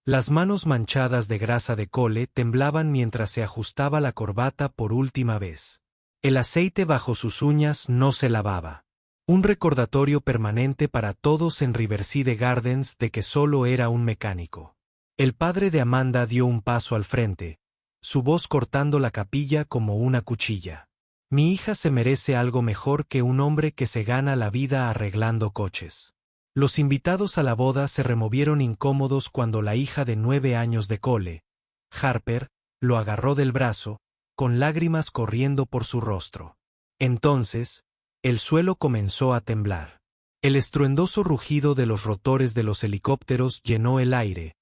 Las manos manchadas de grasa de Cole temblaban mientras se ajustaba la corbata por última vez. El aceite bajo sus uñas no se lavaba. Un recordatorio permanente para todos en Riverside Gardens de que solo era un mecánico. El padre de Amanda dio un paso al frente, su voz cortando la capilla como una cuchilla. Mi hija se merece algo mejor que un hombre que se gana la vida arreglando coches. Los invitados a la boda se removieron incómodos cuando la hija de 9 años de Cole, Harper, lo agarró del brazo, con lágrimas corriendo por su rostro. Entonces, el suelo comenzó a temblar. El estruendoso rugido de los rotores de los helicópteros llenó el aire,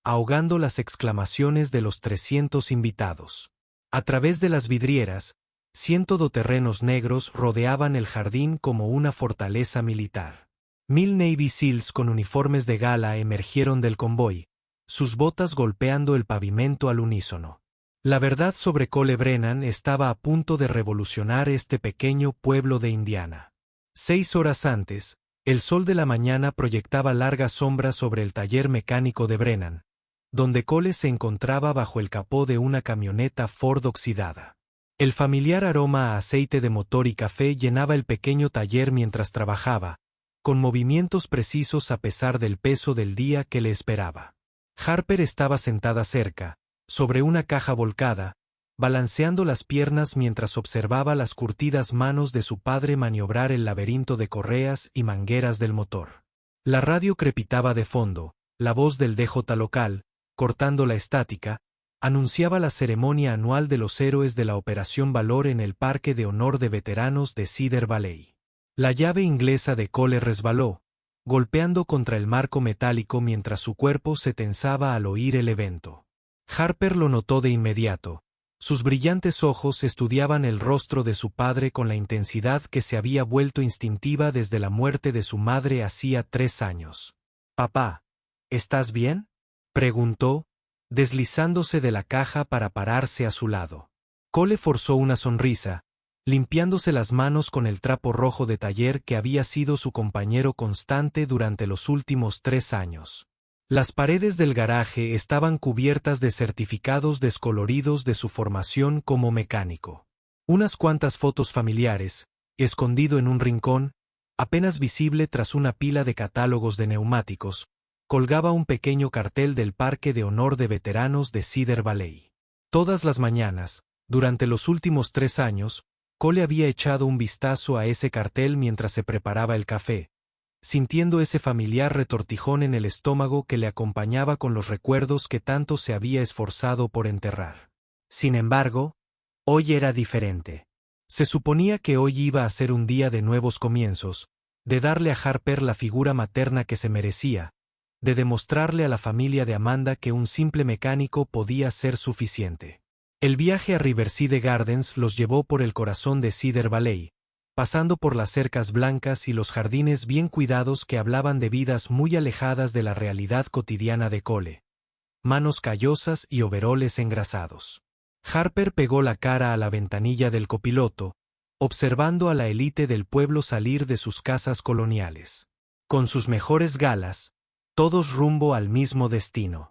ahogando las exclamaciones de los 300 invitados. A través de las vidrieras, 100 todoterrenos negros rodeaban el jardín como una fortaleza militar. 1000 Navy SEALs con uniformes de gala emergieron del convoy, sus botas golpeando el pavimento al unísono. La verdad sobre Cole Brennan estaba a punto de revolucionar este pequeño pueblo de Indiana. 6 horas antes, el sol de la mañana proyectaba largas sombras sobre el taller mecánico de Brennan, donde Cole se encontraba bajo el capó de una camioneta Ford oxidada. El familiar aroma a aceite de motor y café llenaba el pequeño taller mientras trabajaba, con movimientos precisos a pesar del peso del día que le esperaba. Harper estaba sentada cerca, sobre una caja volcada, balanceando las piernas mientras observaba las curtidas manos de su padre maniobrar el laberinto de correas y mangueras del motor. La radio crepitaba de fondo, la voz del DJ local, cortando la estática, anunciaba la ceremonia anual de los héroes de la Operación Valor en el Parque de Honor de Veteranos de Cedar Valley. La llave inglesa de Cole resbaló, golpeando contra el marco metálico mientras su cuerpo se tensaba al oír el evento. Harper lo notó de inmediato. Sus brillantes ojos estudiaban el rostro de su padre con la intensidad que se había vuelto instintiva desde la muerte de su madre hacía 3 años. «Papá, ¿estás bien?», preguntó, deslizándose de la caja para pararse a su lado. Cole forzó una sonrisa, limpiándose las manos con el trapo rojo de taller que había sido su compañero constante durante los últimos 3 años. Las paredes del garaje estaban cubiertas de certificados descoloridos de su formación como mecánico. Unas cuantas fotos familiares, escondido en un rincón, apenas visible tras una pila de catálogos de neumáticos, colgaba un pequeño cartel del Parque de Honor de Veteranos de Cedar Valley. Todas las mañanas, durante los últimos 3 años, Cole había echado un vistazo a ese cartel mientras se preparaba el café, sintiendo ese familiar retortijón en el estómago que le acompañaba con los recuerdos que tanto se había esforzado por enterrar. Sin embargo, hoy era diferente. Se suponía que hoy iba a ser un día de nuevos comienzos, de darle a Harper la figura materna que se merecía, de demostrarle a la familia de Amanda que un simple mecánico podía ser suficiente. El viaje a Riverside Gardens los llevó por el corazón de Cedar Valley, pasando por las cercas blancas y los jardines bien cuidados que hablaban de vidas muy alejadas de la realidad cotidiana de Cole. Manos callosas y overoles engrasados. Harper pegó la cara a la ventanilla del copiloto, observando a la élite del pueblo salir de sus casas coloniales. Con sus mejores galas, todos rumbo al mismo destino.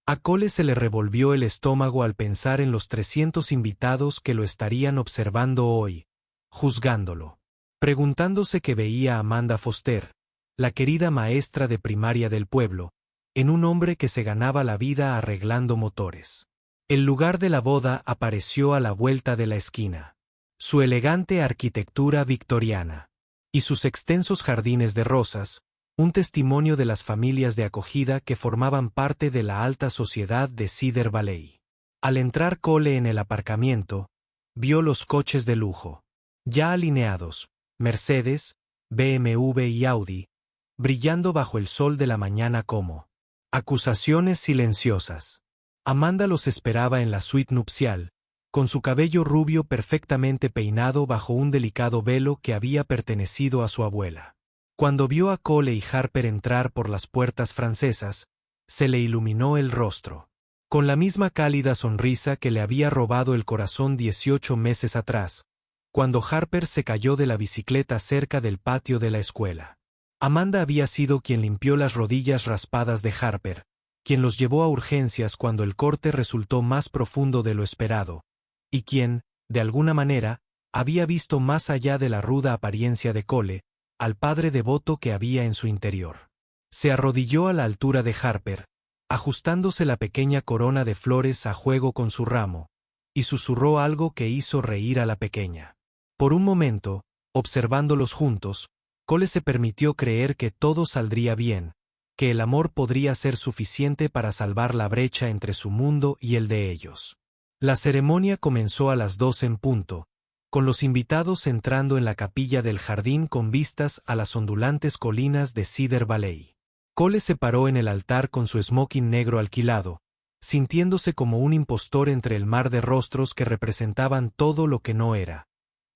A Cole se le revolvió el estómago al pensar en los 300 invitados que lo estarían observando hoy, juzgándolo, preguntándose qué veía Amanda Foster, la querida maestra de primaria del pueblo, en un hombre que se ganaba la vida arreglando motores. El lugar de la boda apareció a la vuelta de la esquina. Su elegante arquitectura victoriana y sus extensos jardines de rosas, un testimonio de las familias de acogida que formaban parte de la alta sociedad de Cedar Valley. Al entrar Cole en el aparcamiento, vio los coches de lujo, ya alineados, Mercedes, BMW y Audi, brillando bajo el sol de la mañana como acusaciones silenciosas. Amanda los esperaba en la suite nupcial, con su cabello rubio perfectamente peinado bajo un delicado velo que había pertenecido a su abuela. Cuando vio a Cole y Harper entrar por las puertas francesas, se le iluminó el rostro. Con la misma cálida sonrisa que le había robado el corazón 18 meses atrás, cuando Harper se cayó de la bicicleta cerca del patio de la escuela. Amanda había sido quien limpió las rodillas raspadas de Harper, quien los llevó a urgencias cuando el corte resultó más profundo de lo esperado, y quien, de alguna manera, había visto más allá de la ruda apariencia de Cole, al padre devoto que había en su interior. Se arrodilló a la altura de Harper, ajustándose la pequeña corona de flores a juego con su ramo, y susurró algo que hizo reír a la pequeña. Por un momento, observándolos juntos, Cole se permitió creer que todo saldría bien, que el amor podría ser suficiente para salvar la brecha entre su mundo y el de ellos. La ceremonia comenzó a las 2 en punto, con los invitados entrando en la capilla del jardín con vistas a las ondulantes colinas de Cedar Valley. Cole se paró en el altar con su smoking negro alquilado, sintiéndose como un impostor entre el mar de rostros que representaban todo lo que no era: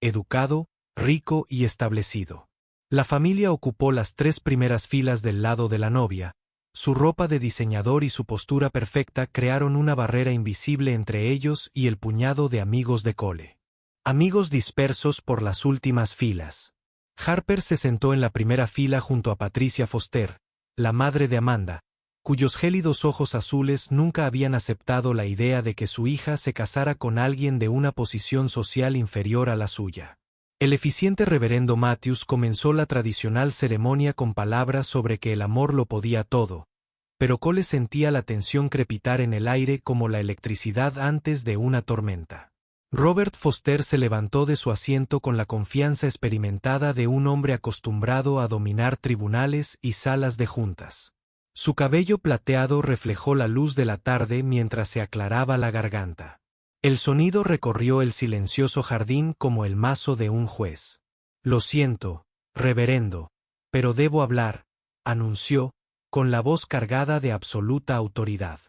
educado, rico y establecido. La familia ocupó las 3 primeras filas del lado de la novia. Su ropa de diseñador y su postura perfecta crearon una barrera invisible entre ellos y el puñado de amigos de Cole. Amigos dispersos por las últimas filas. Harper se sentó en la primera fila junto a Patricia Foster, la madre de Amanda, cuyos gélidos ojos azules nunca habían aceptado la idea de que su hija se casara con alguien de una posición social inferior a la suya. El eficiente reverendo Matthews comenzó la tradicional ceremonia con palabras sobre que el amor lo podía todo, pero Cole sentía la tensión crepitar en el aire como la electricidad antes de una tormenta. Robert Foster se levantó de su asiento con la confianza experimentada de un hombre acostumbrado a dominar tribunales y salas de juntas. Su cabello plateado reflejó la luz de la tarde mientras se aclaraba la garganta. El sonido recorrió el silencioso jardín como el mazo de un juez. «Lo siento, reverendo, pero debo hablar», anunció, con la voz cargada de absoluta autoridad.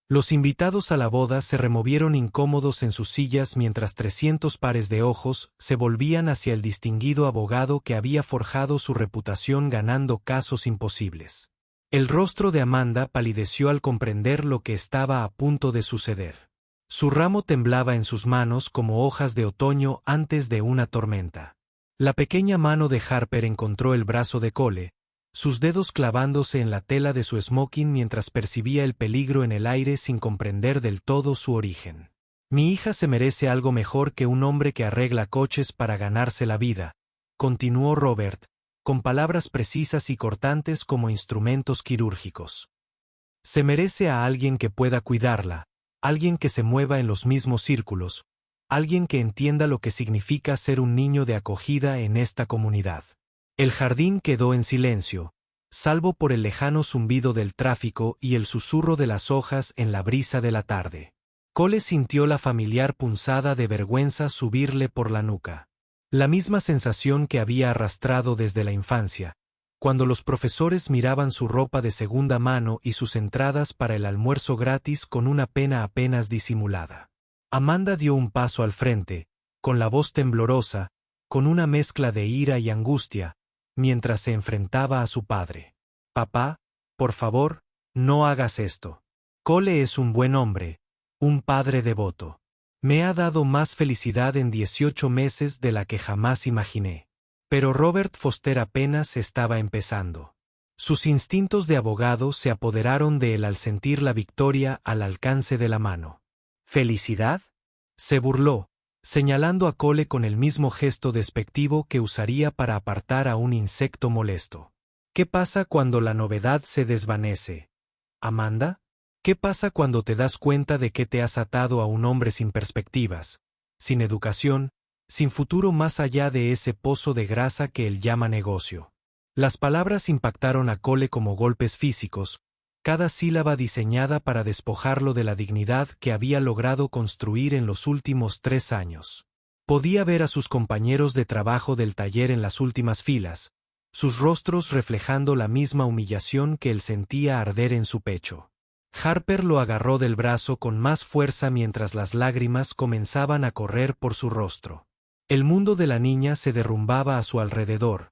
Los invitados a la boda se removieron incómodos en sus sillas mientras 300 pares de ojos se volvían hacia el distinguido abogado que había forjado su reputación ganando casos imposibles. El rostro de Amanda palideció al comprender lo que estaba a punto de suceder. Su ramo temblaba en sus manos como hojas de otoño antes de una tormenta. La pequeña mano de Harper encontró el brazo de Cole, sus dedos clavándose en la tela de su smoking mientras percibía el peligro en el aire sin comprender del todo su origen. «Mi hija se merece algo mejor que un hombre que arregla coches para ganarse la vida», continuó Robert, con palabras precisas y cortantes como instrumentos quirúrgicos. «Se merece a alguien que pueda cuidarla, alguien que se mueva en los mismos círculos, alguien que entienda lo que significa ser un niño de acogida en esta comunidad». El jardín quedó en silencio, salvo por el lejano zumbido del tráfico y el susurro de las hojas en la brisa de la tarde. Cole sintió la familiar punzada de vergüenza subirle por la nuca. La misma sensación que había arrastrado desde la infancia, cuando los profesores miraban su ropa de segunda mano y sus entradas para el almuerzo gratis con una pena apenas disimulada. Amanda dio un paso al frente, con la voz temblorosa, con una mezcla de ira y angustia, mientras se enfrentaba a su padre. «Papá, por favor, no hagas esto. Cole es un buen hombre, un padre devoto. Me ha dado más felicidad en 18 meses de la que jamás imaginé». Pero Robert Foster apenas estaba empezando. Sus instintos de abogado se apoderaron de él al sentir la victoria al alcance de la mano. «¿Felicidad?», se burló, señalando a Cole con el mismo gesto despectivo que usaría para apartar a un insecto molesto. «¿Qué pasa cuando la novedad se desvanece? Amanda? ¿Qué pasa cuando te das cuenta de que te has atado a un hombre sin perspectivas, sin educación, sin futuro más allá de ese pozo de grasa que él llama negocio?» Las palabras impactaron a Cole como golpes físicos, cada sílaba diseñada para despojarlo de la dignidad que había logrado construir en los últimos 3 años. Podía ver a sus compañeros de trabajo del taller en las últimas filas, sus rostros reflejando la misma humillación que él sentía arder en su pecho. Harper lo agarró del brazo con más fuerza mientras las lágrimas comenzaban a correr por su rostro. El mundo de la niña se derrumbaba a su alrededor,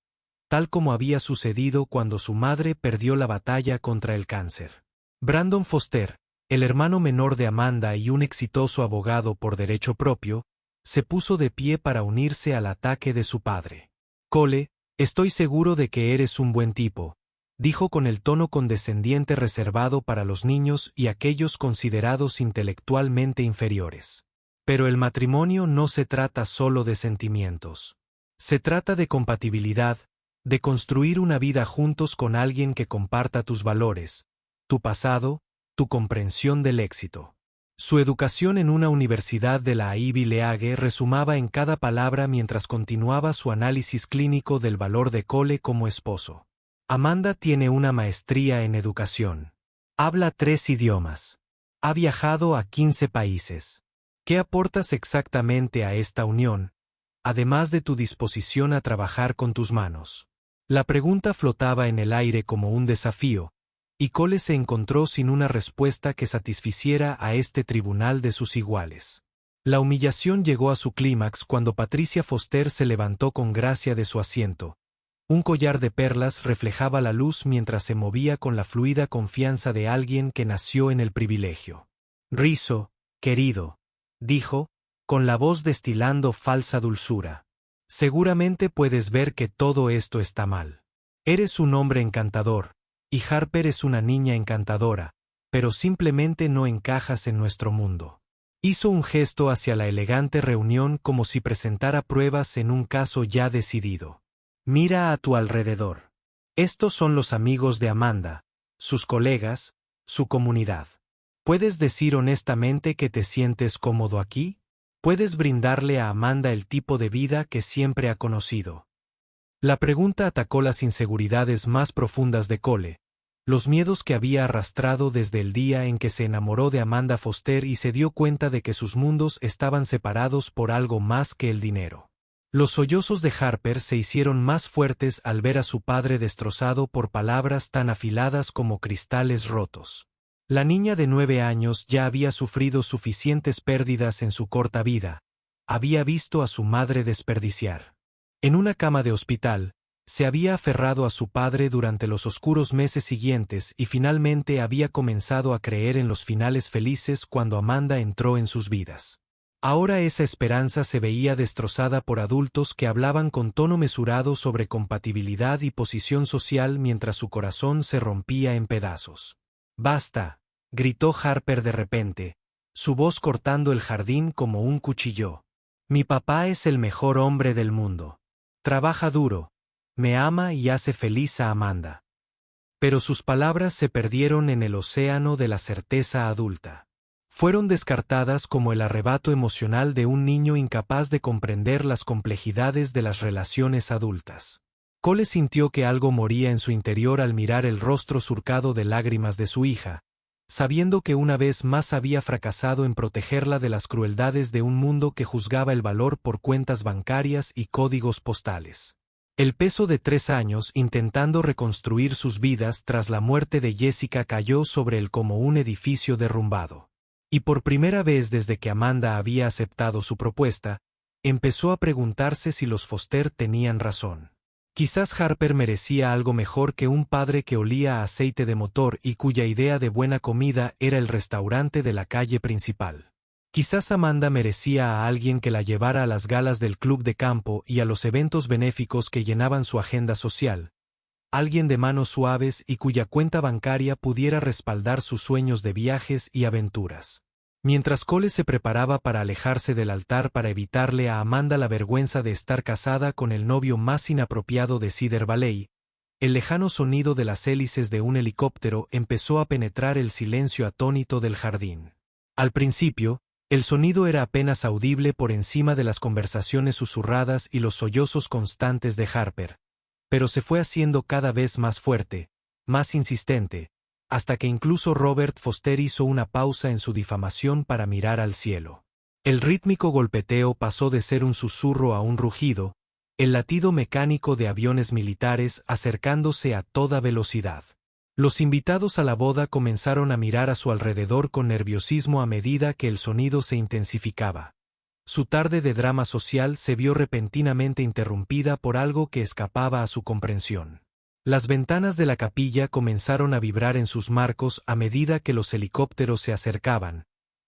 tal como había sucedido cuando su madre perdió la batalla contra el cáncer. Brandon Foster, el hermano menor de Amanda y un exitoso abogado por derecho propio, se puso de pie para unirse al ataque de su padre. «Cole, estoy seguro de que eres un buen tipo, dijo con el tono condescendiente reservado para los niños y aquellos considerados intelectualmente inferiores. Pero el matrimonio no se trata solo de sentimientos. Se trata de compatibilidad, de construir una vida juntos con alguien que comparta tus valores, tu pasado, tu comprensión del éxito. Su educación en una universidad de la Ivy League resumaba en cada palabra mientras continuaba su análisis clínico del valor de Cole como esposo. Amanda tiene una maestría en educación. Habla 3 idiomas. Ha viajado a 15 países. ¿Qué aportas exactamente a esta unión, además de tu disposición a trabajar con tus manos? La pregunta flotaba en el aire como un desafío, y Cole se encontró sin una respuesta que satisficiera a este tribunal de sus iguales. La humillación llegó a su clímax cuando Patricia Foster se levantó con gracia de su asiento. Un collar de perlas reflejaba la luz mientras se movía con la fluida confianza de alguien que nació en el privilegio. «Rizzo, querido», dijo, con la voz destilando falsa dulzura. «Seguramente puedes ver que todo esto está mal. Eres un hombre encantador, y Harper es una niña encantadora, pero simplemente no encajas en nuestro mundo». Hizo un gesto hacia la elegante reunión como si presentara pruebas en un caso ya decidido. «Mira a tu alrededor. Estos son los amigos de Amanda, sus colegas, su comunidad. ¿Puedes decir honestamente que te sientes cómodo aquí? ¿Puedes brindarle a Amanda el tipo de vida que siempre ha conocido?» La pregunta atacó las inseguridades más profundas de Cole, los miedos que había arrastrado desde el día en que se enamoró de Amanda Foster y se dio cuenta de que sus mundos estaban separados por algo más que el dinero. Los sollozos de Harper se hicieron más fuertes al ver a su padre destrozado por palabras tan afiladas como cristales rotos. La niña de 9 años ya había sufrido suficientes pérdidas en su corta vida. Había visto a su madre desperdiciar. En una cama de hospital, se había aferrado a su padre durante los oscuros meses siguientes y finalmente había comenzado a creer en los finales felices cuando Amanda entró en sus vidas. Ahora esa esperanza se veía destrozada por adultos que hablaban con tono mesurado sobre compatibilidad y posición social mientras su corazón se rompía en pedazos. «Basta», gritó Harper de repente, su voz cortando el jardín como un cuchillo. «Mi papá es el mejor hombre del mundo. Trabaja duro, me ama y hace feliz a Amanda». Pero sus palabras se perdieron en el océano de la certeza adulta. Fueron descartadas como el arrebato emocional de un niño incapaz de comprender las complejidades de las relaciones adultas. Cole sintió que algo moría en su interior al mirar el rostro surcado de lágrimas de su hija, sabiendo que una vez más había fracasado en protegerla de las crueldades de un mundo que juzgaba el valor por cuentas bancarias y códigos postales. El peso de 3 años intentando reconstruir sus vidas tras la muerte de Jessica cayó sobre él como un edificio derrumbado. Y por primera vez desde que Amanda había aceptado su propuesta, empezó a preguntarse si los Foster tenían razón. Quizás Harper merecía algo mejor que un padre que olía a aceite de motor y cuya idea de buena comida era el restaurante de la calle principal. Quizás Amanda merecía a alguien que la llevara a las galas del club de campo y a los eventos benéficos que llenaban su agenda social. Alguien de manos suaves y cuya cuenta bancaria pudiera respaldar sus sueños de viajes y aventuras. Mientras Cole se preparaba para alejarse del altar para evitarle a Amanda la vergüenza de estar casada con el novio más inapropiado de Cedar Valley, el lejano sonido de las hélices de un helicóptero empezó a penetrar el silencio atónito del jardín. Al principio, el sonido era apenas audible por encima de las conversaciones susurradas y los sollozos constantes de Harper, pero se fue haciendo cada vez más fuerte, más insistente, hasta que incluso Robert Foster hizo una pausa en su difamación para mirar al cielo. El rítmico golpeteo pasó de ser un susurro a un rugido, el latido mecánico de aviones militares acercándose a toda velocidad. Los invitados a la boda comenzaron a mirar a su alrededor con nerviosismo a medida que el sonido se intensificaba. Su tarde de drama social se vio repentinamente interrumpida por algo que escapaba a su comprensión. Las ventanas de la capilla comenzaron a vibrar en sus marcos a medida que los helicópteros se acercaban,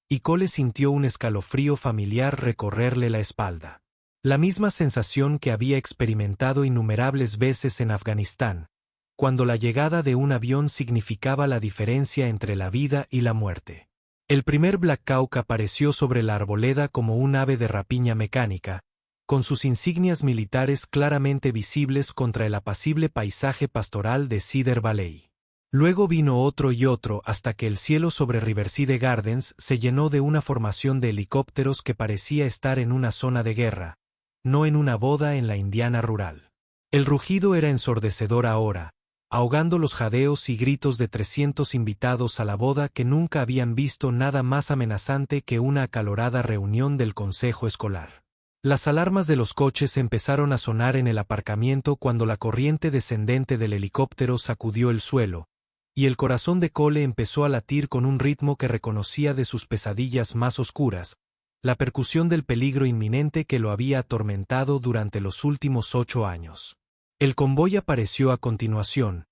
y Cole sintió un escalofrío familiar recorrerle la espalda. La misma sensación que había experimentado innumerables veces en Afganistán, cuando la llegada de un avión significaba la diferencia entre la vida y la muerte. El primer Black Hawk apareció sobre la arboleda como un ave de rapiña mecánica, con sus insignias militares claramente visibles contra el apacible paisaje pastoral de Cedar Valley. Luego vino otro y otro hasta que el cielo sobre Riverside Gardens se llenó de una formación de helicópteros que parecía estar en una zona de guerra, no en una boda en la Indiana rural. El rugido era ensordecedor ahora, ahogando los jadeos y gritos de 300 invitados a la boda que nunca habían visto nada más amenazante que una acalorada reunión del consejo escolar. Las alarmas de los coches empezaron a sonar en el aparcamiento cuando la corriente descendente del helicóptero sacudió el suelo, y el corazón de Cole empezó a latir con un ritmo que reconocía de sus pesadillas más oscuras, la percusión del peligro inminente que lo había atormentado durante los últimos 8 años. El convoy apareció a continuación,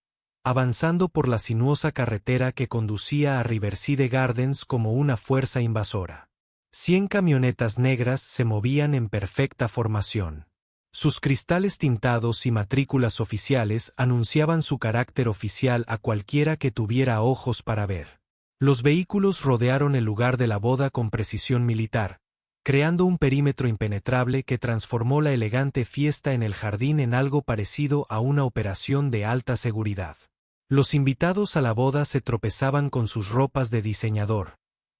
avanzando por la sinuosa carretera que conducía a Riverside Gardens como una fuerza invasora. 100 camionetas negras se movían en perfecta formación. Sus cristales tintados y matrículas oficiales anunciaban su carácter oficial a cualquiera que tuviera ojos para ver. Los vehículos rodearon el lugar de la boda con precisión militar, creando un perímetro impenetrable que transformó la elegante fiesta en el jardín en algo parecido a una operación de alta seguridad. Los invitados a la boda se tropezaban con sus ropas de diseñador,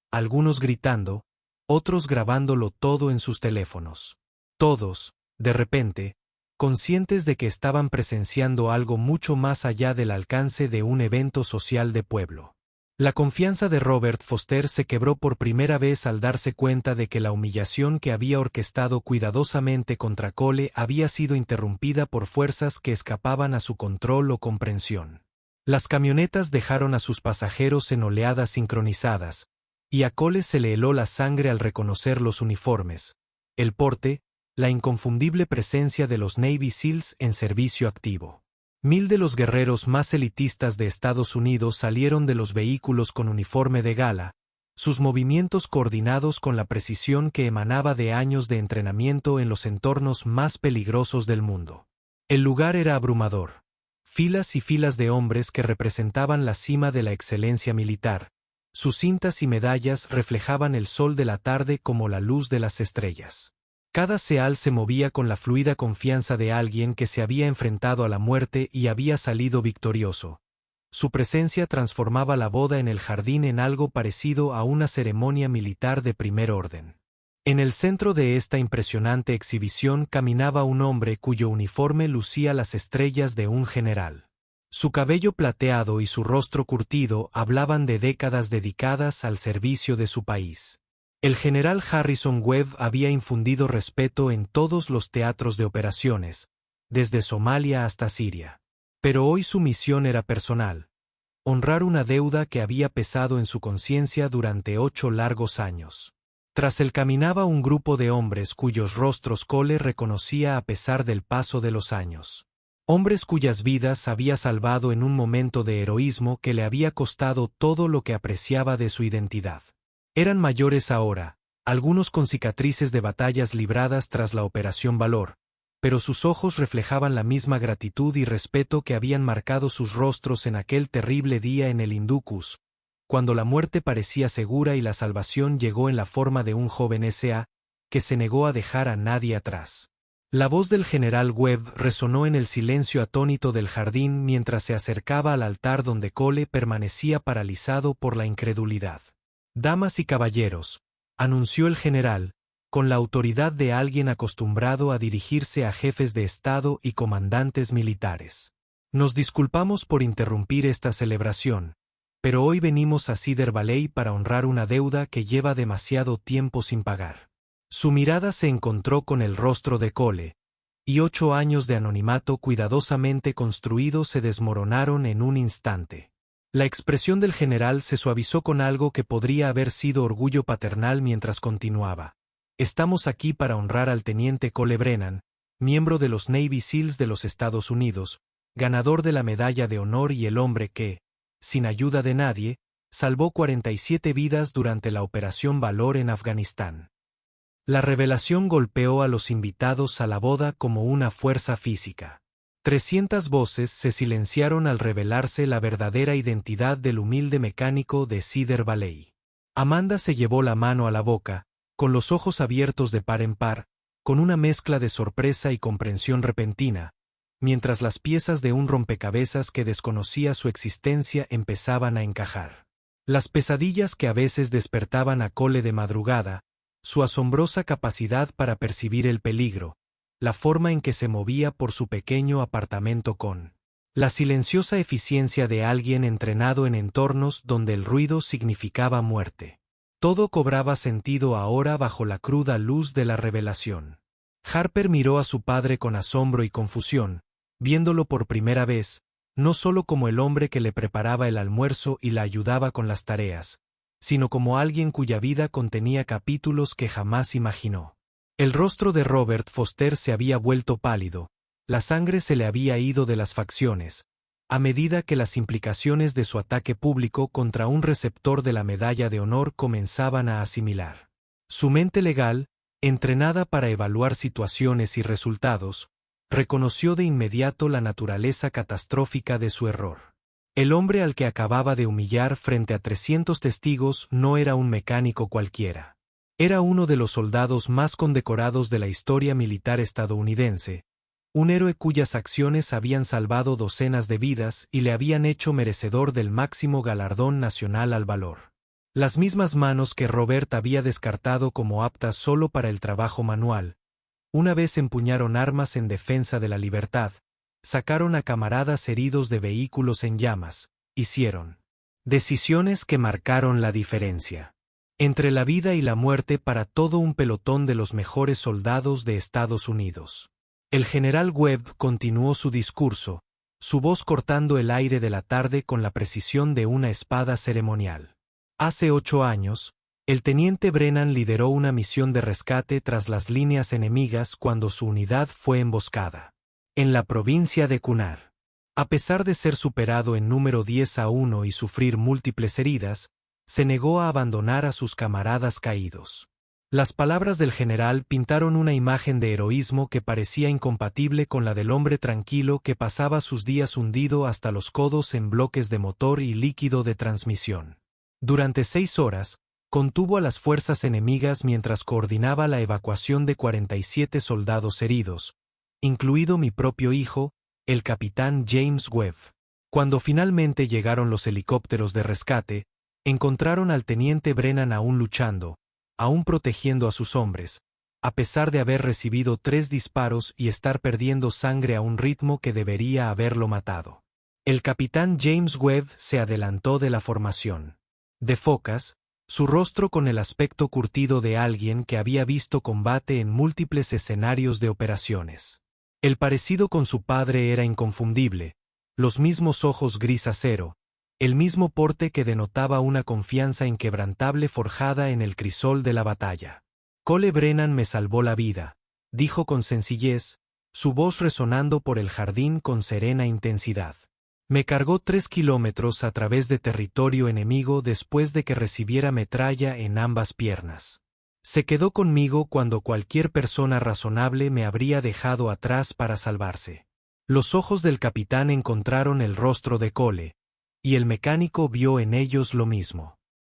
algunos gritando, otros grabándolo todo en sus teléfonos. Todos, de repente, conscientes de que estaban presenciando algo mucho más allá del alcance de un evento social de pueblo. La confianza de Robert Foster se quebró por primera vez al darse cuenta de que la humillación que había orquestado cuidadosamente contra Cole había sido interrumpida por fuerzas que escapaban a su control o comprensión. Las camionetas dejaron a sus pasajeros en oleadas sincronizadas, y a Cole se le heló la sangre al reconocer los uniformes, el porte, la inconfundible presencia de los Navy SEALs en servicio activo. 1000 de los guerreros más elitistas de Estados Unidos salieron de los vehículos con uniforme de gala, sus movimientos coordinados con la precisión que emanaba de años de entrenamiento en los entornos más peligrosos del mundo. El lugar era abrumador. Filas y filas de hombres que representaban la cima de la excelencia militar. Sus cintas y medallas reflejaban el sol de la tarde como la luz de las estrellas. Cada ceal se movía con la fluida confianza de alguien que se había enfrentado a la muerte y había salido victorioso. Su presencia transformaba la boda en el jardín en algo parecido a una ceremonia militar de primer orden. En el centro de esta impresionante exhibición caminaba un hombre cuyo uniforme lucía las estrellas de un general. Su cabello plateado y su rostro curtido hablaban de décadas dedicadas al servicio de su país. El general Harrison Webb había infundido respeto en todos los teatros de operaciones, desde Somalia hasta Siria. Pero hoy su misión era personal: honrar una deuda que había pesado en su conciencia durante 8 largos años. Tras él caminaba un grupo de hombres cuyos rostros Cole reconocía a pesar del paso de los años. Hombres cuyas vidas había salvado en un momento de heroísmo que le había costado todo lo que apreciaba de su identidad. Eran mayores ahora, algunos con cicatrices de batallas libradas tras la Operación Valor, pero sus ojos reflejaban la misma gratitud y respeto que habían marcado sus rostros en aquel terrible día en el Indocus, cuando la muerte parecía segura y la salvación llegó en la forma de un joven S.A. que se negó a dejar a nadie atrás. La voz del general Webb resonó en el silencio atónito del jardín mientras se acercaba al altar donde Cole permanecía paralizado por la incredulidad. «Damas y caballeros», anunció el general, con la autoridad de alguien acostumbrado a dirigirse a jefes de Estado y comandantes militares. «Nos disculpamos por interrumpir esta celebración, pero hoy venimos a Cedar Valley para honrar una deuda que lleva demasiado tiempo sin pagar». Su mirada se encontró con el rostro de Cole, y 8 años de anonimato cuidadosamente construido se desmoronaron en un instante. La expresión del general se suavizó con algo que podría haber sido orgullo paternal mientras continuaba. «Estamos aquí para honrar al teniente Cole Brennan, miembro de los Navy SEALs de los Estados Unidos, ganador de la Medalla de Honor y el hombre que, sin ayuda de nadie, salvó 47 vidas durante la Operación Valor en Afganistán». La revelación golpeó a los invitados a la boda como una fuerza física. 300 voces se silenciaron al revelarse la verdadera identidad del humilde mecánico de Cedar Valley. Amanda se llevó la mano a la boca, con los ojos abiertos de par en par, con una mezcla de sorpresa y comprensión repentina, mientras las piezas de un rompecabezas que desconocía su existencia empezaban a encajar. Las pesadillas que a veces despertaban a Cole de madrugada, su asombrosa capacidad para percibir el peligro, la forma en que se movía por su pequeño apartamento con la silenciosa eficiencia de alguien entrenado en entornos donde el ruido significaba muerte. Todo cobraba sentido ahora bajo la cruda luz de la revelación. Harper miró a su padre con asombro y confusión, viéndolo por primera vez, no solo como el hombre que le preparaba el almuerzo y la ayudaba con las tareas, sino como alguien cuya vida contenía capítulos que jamás imaginó. El rostro de Robert Foster se había vuelto pálido, la sangre se le había ido de las facciones, a medida que las implicaciones de su ataque público contra un receptor de la medalla de honor comenzaban a asimilar. Su mente legal, entrenada para evaluar situaciones y resultados, reconoció de inmediato la naturaleza catastrófica de su error. El hombre al que acababa de humillar frente a 300 testigos no era un mecánico cualquiera. Era uno de los soldados más condecorados de la historia militar estadounidense, un héroe cuyas acciones habían salvado docenas de vidas y le habían hecho merecedor del máximo galardón nacional al valor. Las mismas manos que Robert había descartado como aptas solo para el trabajo manual, una vez empuñaron armas en defensa de la libertad, sacaron a camaradas heridos de vehículos en llamas, hicieron decisiones que marcaron la diferencia entre la vida y la muerte para todo un pelotón de los mejores soldados de Estados Unidos. El general Webb continuó su discurso, su voz cortando el aire de la tarde con la precisión de una espada ceremonial. Hace 8 años, el teniente Brennan lideró una misión de rescate tras las líneas enemigas cuando su unidad fue emboscada en la provincia de Kunar. A pesar de ser superado en número 10-1 y sufrir múltiples heridas, se negó a abandonar a sus camaradas caídos. Las palabras del general pintaron una imagen de heroísmo que parecía incompatible con la del hombre tranquilo que pasaba sus días hundido hasta los codos en bloques de motor y líquido de transmisión. Durante 6 horas, contuvo a las fuerzas enemigas mientras coordinaba la evacuación de 47 soldados heridos, incluido mi propio hijo, el capitán James Webb. Cuando finalmente llegaron los helicópteros de rescate, encontraron al teniente Brennan aún luchando, aún protegiendo a sus hombres, a pesar de haber recibido 3 disparos y estar perdiendo sangre a un ritmo que debería haberlo matado. El capitán James Webb se adelantó de la formación. De focas, su rostro con el aspecto curtido de alguien que había visto combate en múltiples escenarios de operaciones. El parecido con su padre era inconfundible, los mismos ojos gris acero, el mismo porte que denotaba una confianza inquebrantable forjada en el crisol de la batalla. Cole Brennan me salvó la vida, dijo con sencillez, su voz resonando por el jardín con serena intensidad. Me cargó 3 kilómetros a través de territorio enemigo después de que recibiera metralla en ambas piernas. Se quedó conmigo cuando cualquier persona razonable me habría dejado atrás para salvarse. Los ojos del capitán encontraron el rostro de Cole, y el mecánico vio en ellos lo mismo.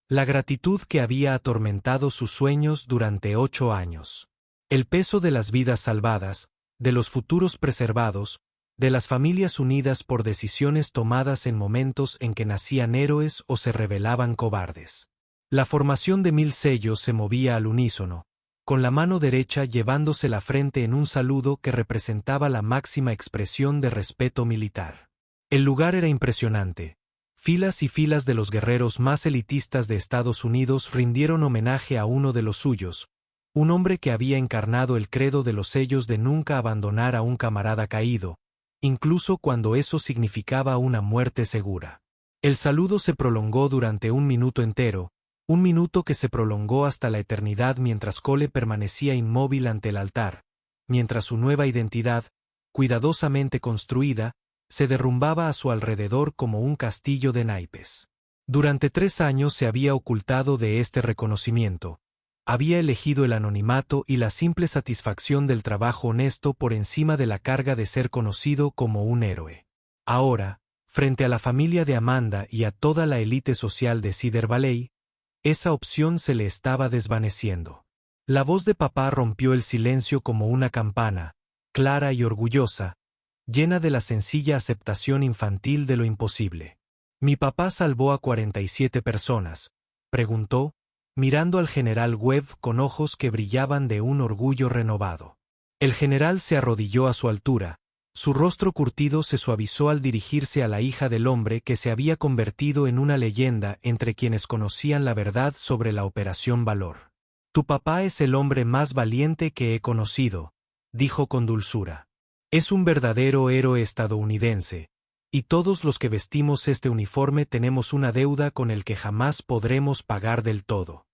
La gratitud que había atormentado sus sueños durante 8 años. El peso de las vidas salvadas, de los futuros preservados, de las familias unidas por decisiones tomadas en momentos en que nacían héroes o se rebelaban cobardes. La formación de 1000 sellos se movía al unísono, con la mano derecha llevándose la frente en un saludo que representaba la máxima expresión de respeto militar. El lugar era impresionante. Filas y filas de los guerreros más elitistas de Estados Unidos rindieron homenaje a uno de los suyos, un hombre que había encarnado el credo de los sellos de nunca abandonar a un camarada caído, incluso cuando eso significaba una muerte segura. El saludo se prolongó durante 1 minuto entero, un minuto que se prolongó hasta la eternidad mientras Cole permanecía inmóvil ante el altar, mientras su nueva identidad, cuidadosamente construida, se derrumbaba a su alrededor como un castillo de naipes. Durante 3 años se había ocultado de este reconocimiento, Había elegido el anonimato y la simple satisfacción del trabajo honesto por encima de la carga de ser conocido como un héroe. Ahora, frente a la familia de Amanda y a toda la élite social de Cedar Valley, esa opción se le estaba desvaneciendo. La voz de papá rompió el silencio como una campana, clara y orgullosa, llena de la sencilla aceptación infantil de lo imposible. ¿Mi papá salvó a 47 personas?, preguntó, mirando al general Webb con ojos que brillaban de un orgullo renovado. El general se arrodilló a su altura, su rostro curtido se suavizó al dirigirse a la hija del hombre que se había convertido en una leyenda entre quienes conocían la verdad sobre la Operación Valor. Tu papá es el hombre más valiente que he conocido, dijo con dulzura. Es un verdadero héroe estadounidense, y todos los que vestimos este uniforme tenemos una deuda con el que jamás podremos pagar del todo.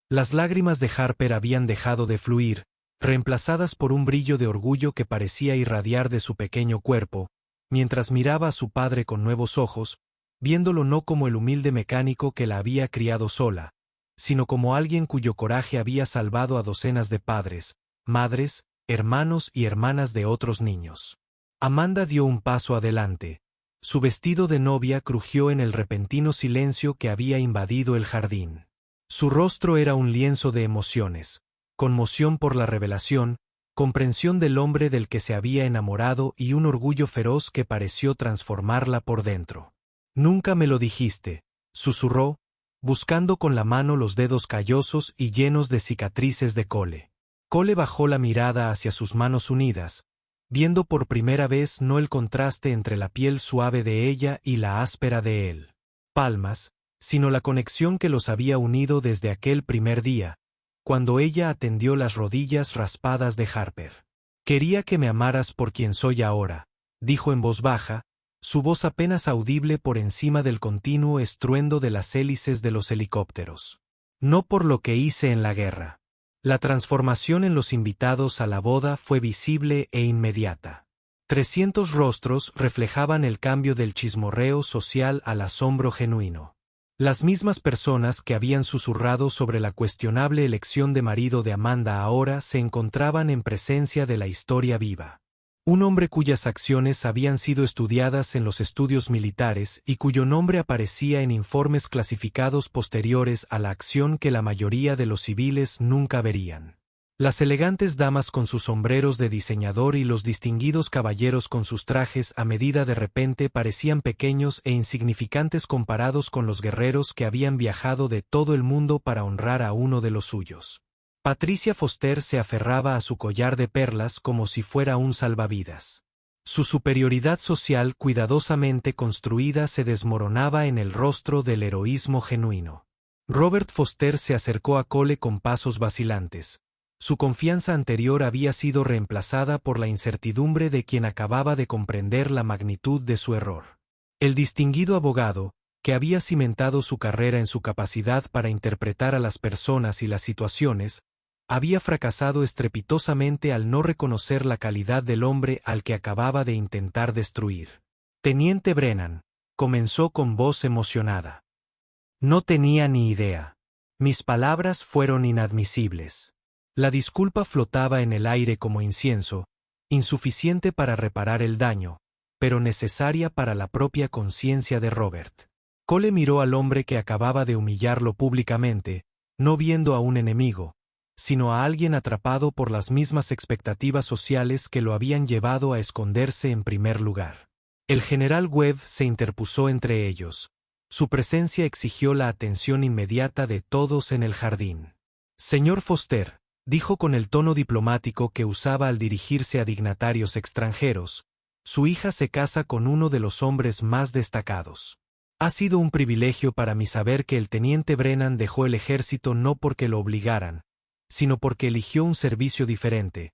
Las lágrimas de Harper habían dejado de fluir, reemplazadas por un brillo de orgullo que parecía irradiar de su pequeño cuerpo, mientras miraba a su padre con nuevos ojos, viéndolo no como el humilde mecánico que la había criado sola, sino como alguien cuyo coraje había salvado a docenas de padres, madres, hermanos y hermanas de otros niños. Amanda dio un paso adelante. Su vestido de novia crujió en el repentino silencio que había invadido el jardín. Su rostro era un lienzo de emociones, conmoción por la revelación, comprensión del hombre del que se había enamorado y un orgullo feroz que pareció transformarla por dentro. Nunca me lo dijiste, susurró, buscando con la mano los dedos callosos y llenos de cicatrices de Cole. Cole bajó la mirada hacia sus manos unidas, viendo por primera vez no el contraste entre la piel suave de ella y la áspera de él. Palmas, sino la conexión que los había unido desde aquel primer día, cuando ella atendió las rodillas raspadas de Harper. Quería que me amaras por quien soy ahora, dijo en voz baja, su voz apenas audible por encima del continuo estruendo de las hélices de los helicópteros. No por lo que hice en la guerra. La transformación en los invitados a la boda fue visible e inmediata. 300 rostros reflejaban el cambio del chismorreo social al asombro genuino. Las mismas personas que habían susurrado sobre la cuestionable elección de marido de Amanda ahora se encontraban en presencia de la historia viva. Un hombre cuyas acciones habían sido estudiadas en los estudios militares y cuyo nombre aparecía en informes clasificados posteriores a la acción que la mayoría de los civiles nunca verían. Las elegantes damas con sus sombreros de diseñador y los distinguidos caballeros con sus trajes a medida de repente parecían pequeños e insignificantes comparados con los guerreros que habían viajado de todo el mundo para honrar a uno de los suyos. Patricia Foster se aferraba a su collar de perlas como si fuera un salvavidas. Su superioridad social cuidadosamente construida se desmoronaba en el rostro del heroísmo genuino. Robert Foster se acercó a Cole con pasos vacilantes. Su confianza anterior había sido reemplazada por la incertidumbre de quien acababa de comprender la magnitud de su error. El distinguido abogado, que había cimentado su carrera en su capacidad para interpretar a las personas y las situaciones, había fracasado estrepitosamente al no reconocer la calidad del hombre al que acababa de intentar destruir. Teniente Brennan, comenzó con voz emocionada. No tenía ni idea. Mis palabras fueron inadmisibles. La disculpa flotaba en el aire como incienso, insuficiente para reparar el daño, pero necesaria para la propia conciencia de Robert. Cole miró al hombre que acababa de humillarlo públicamente, no viendo a un enemigo, sino a alguien atrapado por las mismas expectativas sociales que lo habían llevado a esconderse en primer lugar. El general Webb se interpuso entre ellos. Su presencia exigió la atención inmediata de todos en el jardín. Señor Foster, dijo con el tono diplomático que usaba al dirigirse a dignatarios extranjeros, su hija se casa con uno de los hombres más destacados. Ha sido un privilegio para mí saber que el teniente Brennan dejó el ejército no porque lo obligaran, sino porque eligió un servicio diferente,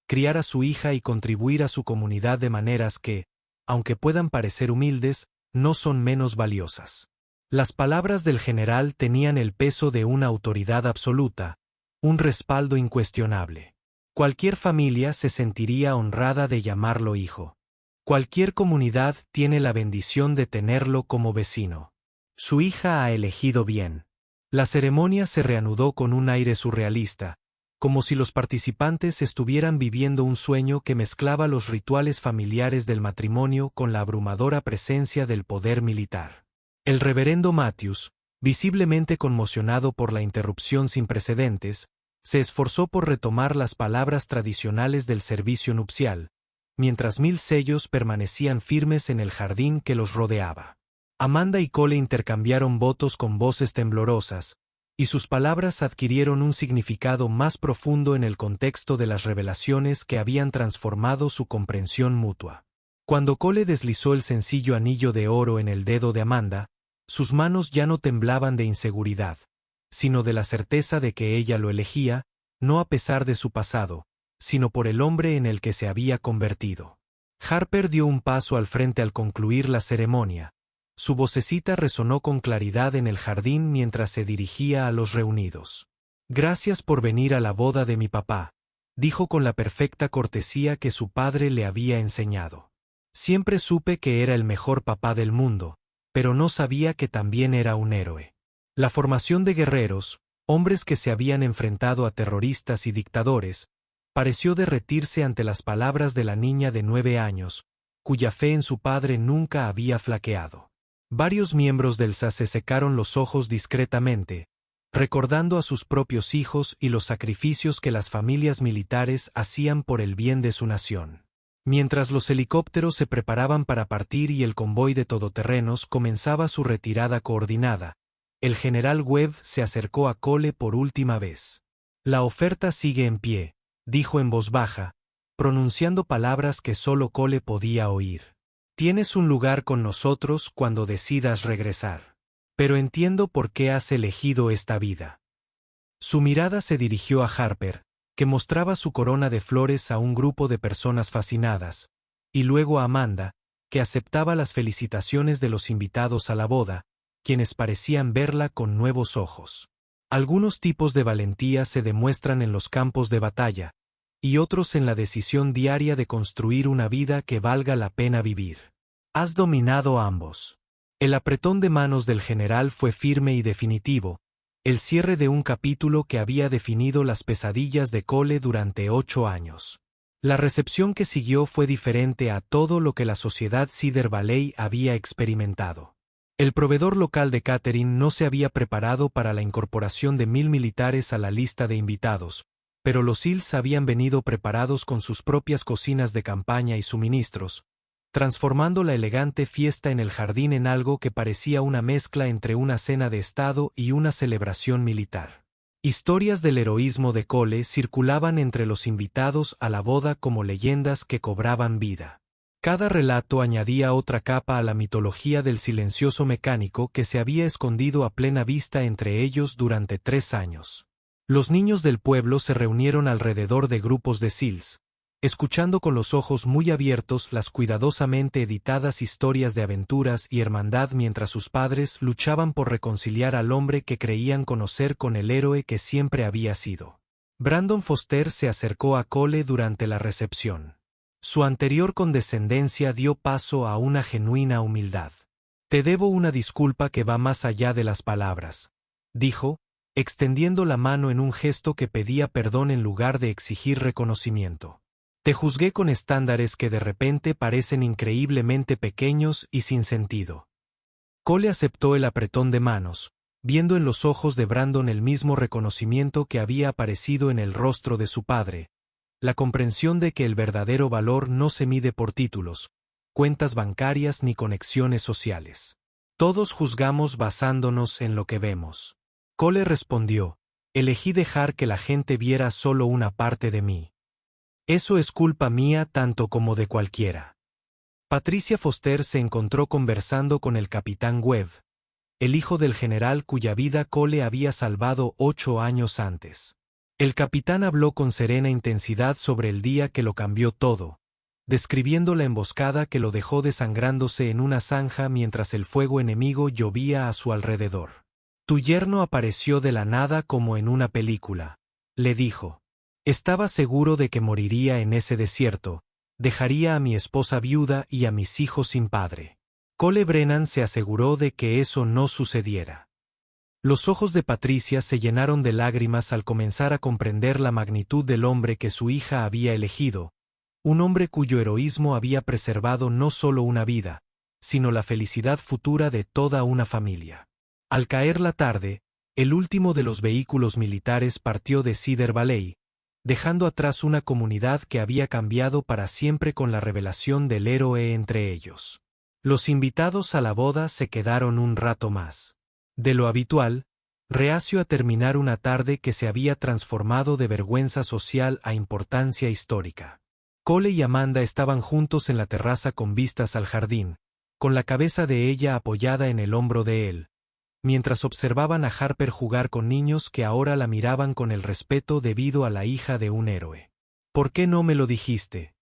criar a su hija y contribuir a su comunidad de maneras que, aunque puedan parecer humildes, no son menos valiosas. Las palabras del general tenían el peso de una autoridad absoluta, un respaldo incuestionable. Cualquier familia se sentiría honrada de llamarlo hijo. Cualquier comunidad tiene la bendición de tenerlo como vecino. Su hija ha elegido bien. La ceremonia se reanudó con un aire surrealista, como si los participantes estuvieran viviendo un sueño que mezclaba los rituales familiares del matrimonio con la abrumadora presencia del poder militar. El reverendo Matthews, visiblemente conmocionado por la interrupción sin precedentes, se esforzó por retomar las palabras tradicionales del servicio nupcial, mientras 1000 sellos permanecían firmes en el jardín que los rodeaba. Amanda y Cole intercambiaron votos con voces temblorosas, y sus palabras adquirieron un significado más profundo en el contexto de las revelaciones que habían transformado su comprensión mutua. Cuando Cole deslizó el sencillo anillo de oro en el dedo de Amanda, sus manos ya no temblaban de inseguridad, sino de la certeza de que ella lo elegía, no a pesar de su pasado, sino por el hombre en el que se había convertido. Harper dio un paso al frente al concluir la ceremonia. Su vocecita resonó con claridad en el jardín mientras se dirigía a los reunidos. «Gracias por venir a la boda de mi papá», dijo con la perfecta cortesía que su padre le había enseñado. «Siempre supe que era el mejor papá del mundo, pero no sabía que también era un héroe». La formación de guerreros, hombres que se habían enfrentado a terroristas y dictadores, pareció derretirse ante las palabras de la niña de 9 años, cuya fe en su padre nunca había flaqueado. Varios miembros del SA se secaron los ojos discretamente, recordando a sus propios hijos y los sacrificios que las familias militares hacían por el bien de su nación. Mientras los helicópteros se preparaban para partir y el convoy de todoterrenos comenzaba su retirada coordinada, el general Webb se acercó a Cole por última vez. «La oferta sigue en pie», dijo en voz baja, pronunciando palabras que solo Cole podía oír. «Tienes un lugar con nosotros cuando decidas regresar. Pero entiendo por qué has elegido esta vida». Su mirada se dirigió a Harper, que mostraba su corona de flores a un grupo de personas fascinadas, y luego a Amanda, que aceptaba las felicitaciones de los invitados a la boda, quienes parecían verla con nuevos ojos. Algunos tipos de valentía se demuestran en los campos de batalla, y otros en la decisión diaria de construir una vida que valga la pena vivir. Has dominado ambos. El apretón de manos del general fue firme y definitivo, el cierre de un capítulo que había definido las pesadillas de Cole durante 8 años. La recepción que siguió fue diferente a todo lo que la sociedad Cedar Valley había experimentado. El proveedor local de catering no se había preparado para la incorporación de 1000 militares a la lista de invitados, pero los SEALs habían venido preparados con sus propias cocinas de campaña y suministros, transformando la elegante fiesta en el jardín en algo que parecía una mezcla entre una cena de estado y una celebración militar. Historias del heroísmo de Cole circulaban entre los invitados a la boda como leyendas que cobraban vida. Cada relato añadía otra capa a la mitología del silencioso mecánico que se había escondido a plena vista entre ellos durante 3 años. Los niños del pueblo se reunieron alrededor de grupos de SEALs, escuchando con los ojos muy abiertos las cuidadosamente editadas historias de aventuras y hermandad mientras sus padres luchaban por reconciliar al hombre que creían conocer con el héroe que siempre había sido. Brandon Foster se acercó a Cole durante la recepción. Su anterior condescendencia dio paso a una genuina humildad. «Te debo una disculpa que va más allá de las palabras», dijo, extendiendo la mano en un gesto que pedía perdón en lugar de exigir reconocimiento. «Te juzgué con estándares que de repente parecen increíblemente pequeños y sin sentido». Cole aceptó el apretón de manos, viendo en los ojos de Brandon el mismo reconocimiento que había aparecido en el rostro de su padre, la comprensión de que el verdadero valor no se mide por títulos, cuentas bancarias ni conexiones sociales. «Todos juzgamos basándonos en lo que vemos». Cole respondió, «Elegí dejar que la gente viera solo una parte de mí. Eso es culpa mía tanto como de cualquiera». Patricia Foster se encontró conversando con el capitán Webb, el hijo del general cuya vida Cole había salvado 8 años antes. El capitán habló con serena intensidad sobre el día que lo cambió todo, describiendo la emboscada que lo dejó desangrándose en una zanja mientras el fuego enemigo llovía a su alrededor. «Tu yerno apareció de la nada como en una película», le dijo. «Estaba seguro de que moriría en ese desierto, dejaría a mi esposa viuda y a mis hijos sin padre». Cole Brennan se aseguró de que eso no sucediera. Los ojos de Patricia se llenaron de lágrimas al comenzar a comprender la magnitud del hombre que su hija había elegido, un hombre cuyo heroísmo había preservado no solo una vida, sino la felicidad futura de toda una familia. Al caer la tarde, el último de los vehículos militares partió de Cedar Valley, dejando atrás una comunidad que había cambiado para siempre con la revelación del héroe entre ellos. Los invitados a la boda se quedaron un rato más de lo habitual, reacio a terminar una tarde que se había transformado de vergüenza social a importancia histórica. Cole y Amanda estaban juntos en la terraza con vistas al jardín, con la cabeza de ella apoyada en el hombro de él, mientras observaban a Harper jugar con niños que ahora la miraban con el respeto debido a la hija de un héroe. ¿Por qué no me lo dijiste?,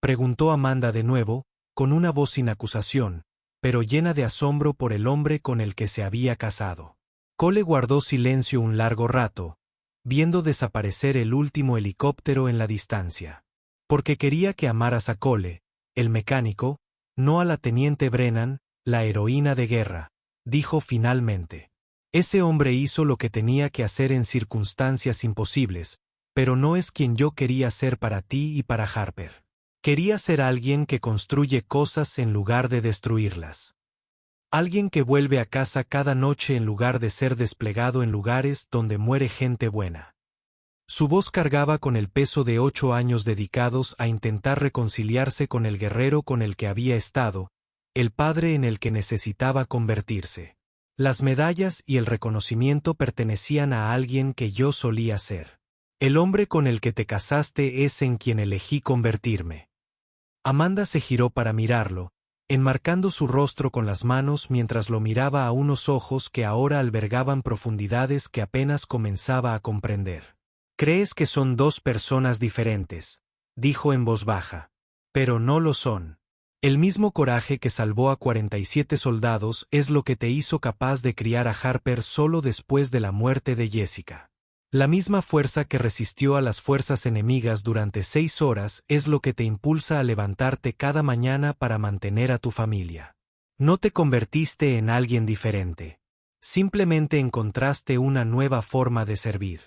preguntó Amanda de nuevo, con una voz sin acusación, pero llena de asombro por el hombre con el que se había casado. Cole guardó silencio un largo rato, viendo desaparecer el último helicóptero en la distancia. Porque quería que amaras a Cole, el mecánico, no a la teniente Brennan, la heroína de guerra, dijo finalmente. Ese hombre hizo lo que tenía que hacer en circunstancias imposibles, pero no es quien yo quería ser para ti y para Harper. Quería ser alguien que construye cosas en lugar de destruirlas. Alguien que vuelve a casa cada noche en lugar de ser desplegado en lugares donde muere gente buena. Su voz cargaba con el peso de 8 años dedicados a intentar reconciliarse con el guerrero con el que había estado, el padre en el que necesitaba convertirse. Las medallas y el reconocimiento pertenecían a alguien que yo solía ser. El hombre con el que te casaste es en quien elegí convertirme. Amanda se giró para mirarlo, enmarcando su rostro con las manos mientras lo miraba a unos ojos que ahora albergaban profundidades que apenas comenzaba a comprender. «Crees que son dos personas diferentes», dijo en voz baja. «Pero no lo son. El mismo coraje que salvó a 47 soldados es lo que te hizo capaz de criar a Harper solo después de la muerte de Jessica. La misma fuerza que resistió a las fuerzas enemigas durante 6 horas es lo que te impulsa a levantarte cada mañana para mantener a tu familia. No te convertiste en alguien diferente. Simplemente encontraste una nueva forma de servir».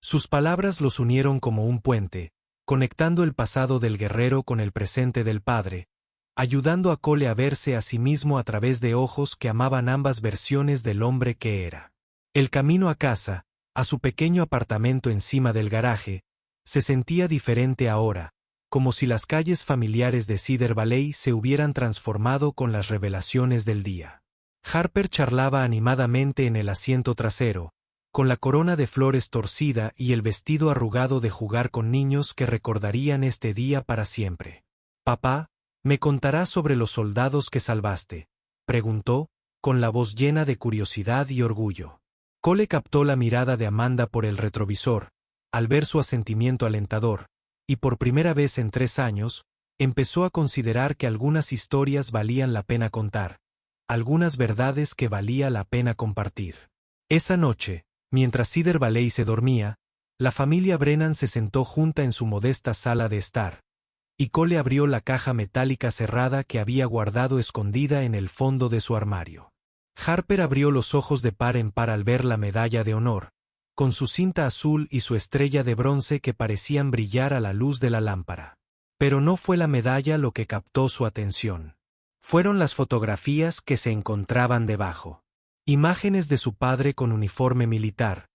Sus palabras los unieron como un puente, conectando el pasado del guerrero con el presente del padre, ayudando a Cole a verse a sí mismo a través de ojos que amaban ambas versiones del hombre que era. El camino a casa, a su pequeño apartamento encima del garaje, se sentía diferente ahora, como si las calles familiares de Cedar Valley se hubieran transformado con las revelaciones del día. Harper charlaba animadamente en el asiento trasero, con la corona de flores torcida y el vestido arrugado de jugar con niños que recordarían este día para siempre. «Papá, ¿me contarás sobre los soldados que salvaste?», preguntó, con la voz llena de curiosidad y orgullo. Cole captó la mirada de Amanda por el retrovisor, al ver su asentimiento alentador, y por primera vez en 3 años, empezó a considerar que algunas historias valían la pena contar, algunas verdades que valía la pena compartir. Esa noche, mientras Cedar Valley se dormía, la familia Brennan se sentó junta en su modesta sala de estar, y Cole abrió la caja metálica cerrada que había guardado escondida en el fondo de su armario. Harper abrió los ojos de par en par al ver la medalla de honor, con su cinta azul y su estrella de bronce que parecían brillar a la luz de la lámpara. Pero no fue la medalla lo que captó su atención. Fueron las fotografías que se encontraban debajo. Imágenes de su padre con uniforme militar,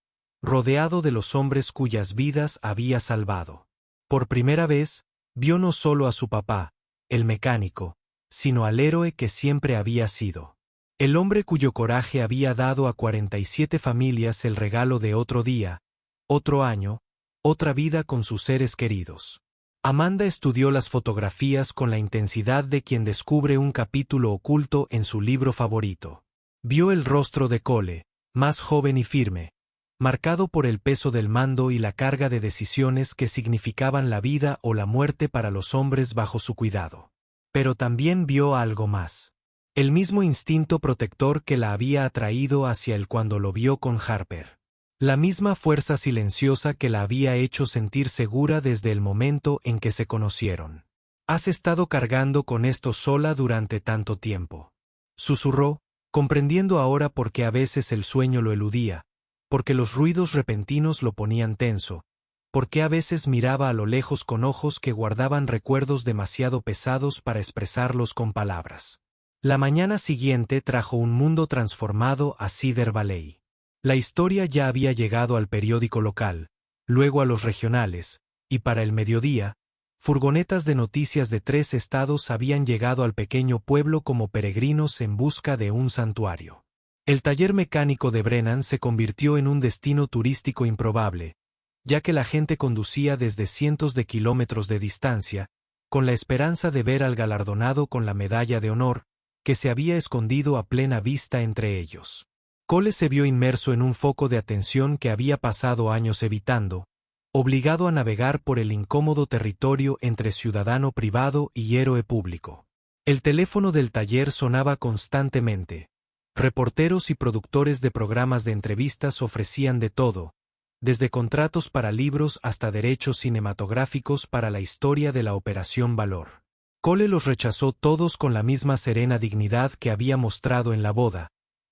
rodeado de los hombres cuyas vidas había salvado. Por primera vez, vio no solo a su papá, el mecánico, sino al héroe que siempre había sido. El hombre cuyo coraje había dado a 47 familias el regalo de otro día, otro año, otra vida con sus seres queridos. Amanda estudió las fotografías con la intensidad de quien descubre un capítulo oculto en su libro favorito. Vio el rostro de Cole, más joven y firme, marcado por el peso del mando y la carga de decisiones que significaban la vida o la muerte para los hombres bajo su cuidado. Pero también vio algo más. El mismo instinto protector que la había atraído hacia él cuando lo vio con Harper. La misma fuerza silenciosa que la había hecho sentir segura desde el momento en que se conocieron. «Has estado cargando con esto sola durante tanto tiempo», susurró, comprendiendo ahora por qué a veces el sueño lo eludía, porque los ruidos repentinos lo ponían tenso, porque a veces miraba a lo lejos con ojos que guardaban recuerdos demasiado pesados para expresarlos con palabras. La mañana siguiente trajo un mundo transformado a Cedar Valley. La historia ya había llegado al periódico local, luego a los regionales, y para el mediodía, furgonetas de noticias de 3 estados habían llegado al pequeño pueblo como peregrinos en busca de un santuario. El taller mecánico de Brennan se convirtió en un destino turístico improbable, ya que la gente conducía desde cientos de kilómetros de distancia, con la esperanza de ver al galardonado con la medalla de honor, que se había escondido a plena vista entre ellos. Cole se vio inmerso en un foco de atención que había pasado años evitando, obligado a navegar por el incómodo territorio entre ciudadano privado y héroe público. El teléfono del taller sonaba constantemente. Reporteros y productores de programas de entrevistas ofrecían de todo, desde contratos para libros hasta derechos cinematográficos para la historia de la Operación Valor. Cole los rechazó todos con la misma serena dignidad que había mostrado en la boda,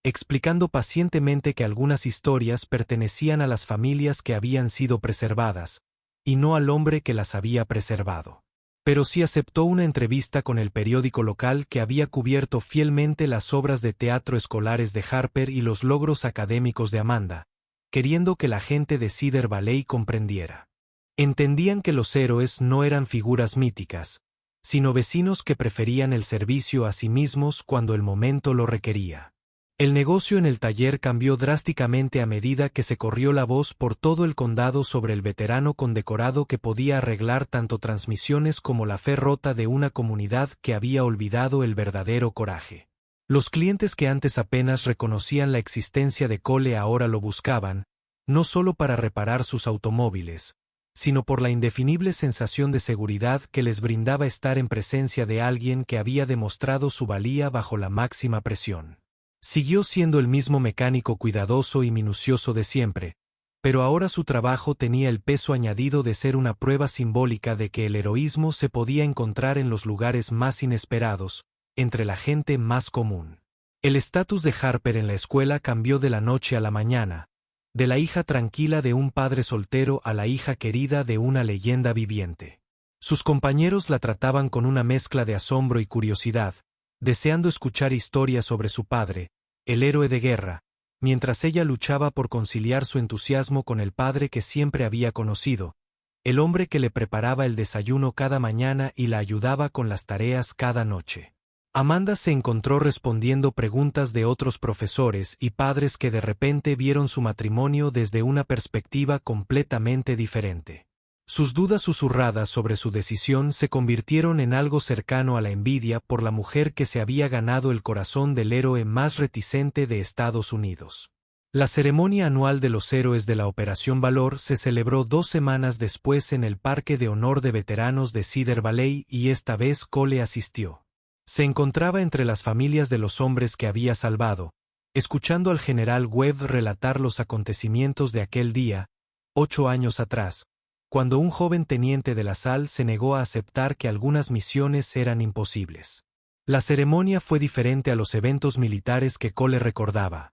explicando pacientemente que algunas historias pertenecían a las familias que habían sido preservadas, y no al hombre que las había preservado. Pero sí aceptó una entrevista con el periódico local que había cubierto fielmente las obras de teatro escolares de Harper y los logros académicos de Amanda, queriendo que la gente de Cedar Valley comprendiera. Entendían que los héroes no eran figuras míticas, sino vecinos que preferían el servicio a sí mismos cuando el momento lo requería. El negocio en el taller cambió drásticamente a medida que se corrió la voz por todo el condado sobre el veterano condecorado que podía arreglar tanto transmisiones como la fe rota de una comunidad que había olvidado el verdadero coraje. Los clientes que antes apenas reconocían la existencia de Cole ahora lo buscaban, no solo para reparar sus automóviles, sino por la indefinible sensación de seguridad que les brindaba estar en presencia de alguien que había demostrado su valía bajo la máxima presión. Siguió siendo el mismo mecánico cuidadoso y minucioso de siempre, pero ahora su trabajo tenía el peso añadido de ser una prueba simbólica de que el heroísmo se podía encontrar en los lugares más inesperados, entre la gente más común. El estatus de Harper en la escuela cambió de la noche a la mañana, de la hija tranquila de un padre soltero a la hija querida de una leyenda viviente. Sus compañeros la trataban con una mezcla de asombro y curiosidad, deseando escuchar historias sobre su padre, el héroe de guerra, mientras ella luchaba por conciliar su entusiasmo con el padre que siempre había conocido, el hombre que le preparaba el desayuno cada mañana y la ayudaba con las tareas cada noche. Amanda se encontró respondiendo preguntas de otros profesores y padres que de repente vieron su matrimonio desde una perspectiva completamente diferente. Sus dudas susurradas sobre su decisión se convirtieron en algo cercano a la envidia por la mujer que se había ganado el corazón del héroe más reticente de Estados Unidos. La ceremonia anual de los héroes de la Operación Valor se celebró 2 semanas después en el Parque de Honor de Veteranos de Cedar Valley y esta vez Cole asistió. Se encontraba entre las familias de los hombres que había salvado, escuchando al general Webb relatar los acontecimientos de aquel día, 8 años atrás, cuando un joven teniente de la SAL se negó a aceptar que algunas misiones eran imposibles. La ceremonia fue diferente a los eventos militares que Cole recordaba.